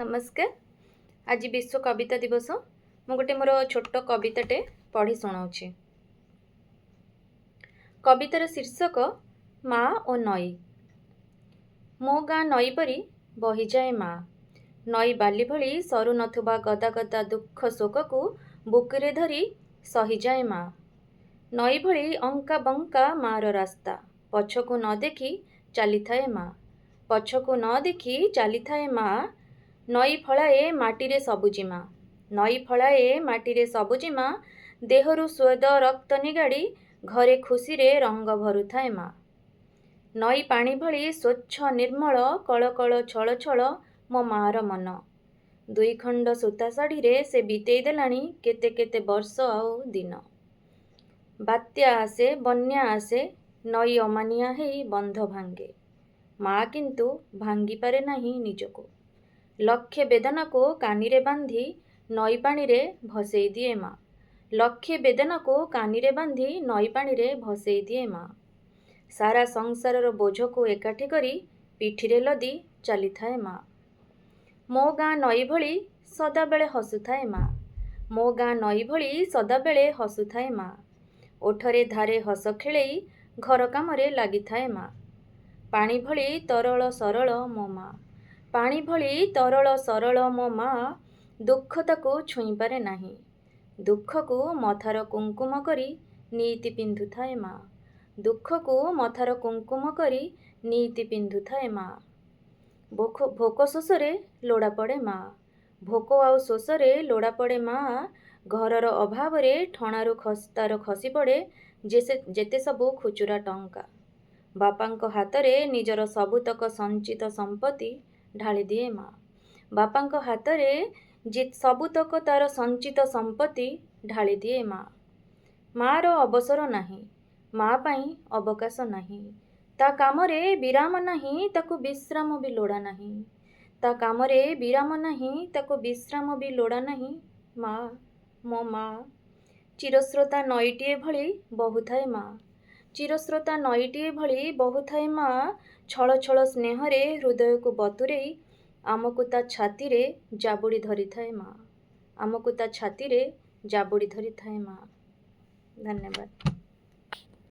नमस्कार। आज विश्व कविता दिवस। मु गोटे मोर छोट कविताटे पढ़ी शुणाऊँ। कवितार शीर्षक माँ और नई। मो गाँ नई परी बही जाए माँ, नई बाली भली सरू नथुबा गदा गदा दुख शोक को बुकुरे धरी सही जाए माँ। नई भली अंका बंका मार रास्ता, पछकु न देखी चली थाए माँ, पछकु न देखी चली थाए माँ। नई फलाए माटीरे सबुजिमा, नई फलाए माटीरे सबुजिमा, देहरु स्वेद रक्त निगाड़ी घरे खुशी रे रंग भरु थाए माँ। नई पानी भली स्वच्छ निर्मल कल कल छल छल मो मार मन, दुई खंड सूता शाढ़ी रे से बीतेई देलानी केते केते वर्ष आउ दिन। बात्या आसे बन्या आसे नई अमानिया हेई बंध भांगे, माँ किंतु भांगी पारे नहीं निजको। लक्षे वेदना को कानीरे बांधी नई पानी रे भसेई दिए माँ, लक्षे वेदना को कानीरे बांधी नई पानी रे भसेई दिए माँ। सारा संसार बोझ को एकाठी करी पिठिरे लदी चली थाए माँ। मो गाँ नई भली सदाबेले हसुथाए माँ, मो गाँ नई भली सदाबेले हसुथाए माँ। ओठरे धारे हस खेलेई घर कामरे लागि थाए माँ। पानी भली तरल सरल मो माँ, पानी भली तरल सरल मो माँ। दुख ताको छुई पारे नहीं, दुख को मथार कुंकुम करी नीति पिंधु थाए माँ, दुख को मथार कुंकुम करी नीति पिंधु थाए माँ। भोक शोषरे लोड़ा पड़े माँ, भोक आउ शोषरे लोड़ा पड़े माँ। घरर अभाव रे ठणारू तार खसी पड़े जेते सबु खुचुरा टंका। बापांको हातरे निजर सबुतक संचित संपत्ति ढाली दिए माँ, बापांको हातरे सबुतक तार संचित संपत्ति ढाली दिए माँ। माँर अवसर नहीं, माँ पाई अवकाश नहीं, ता कामरे विराम नहीं ताकु विश्राम भी लोड़ा नहीं, ता कामरे विराम नहीं ताकु विश्राम भी लोड़ा नहीं। माँ मो माँ चिरस्रोता नईटीए भली बहुथाए माँ, चिरस्रोता नईटीए भली बहुथाए माँ। छल छल स्नेहरे हृदय को बतुरेई आमको ता छाती रे जाबुड़ी धरी थाए माँ, आमको ता छाती रे जाबुड़ी धरी थाए माँ। धन्यवाद।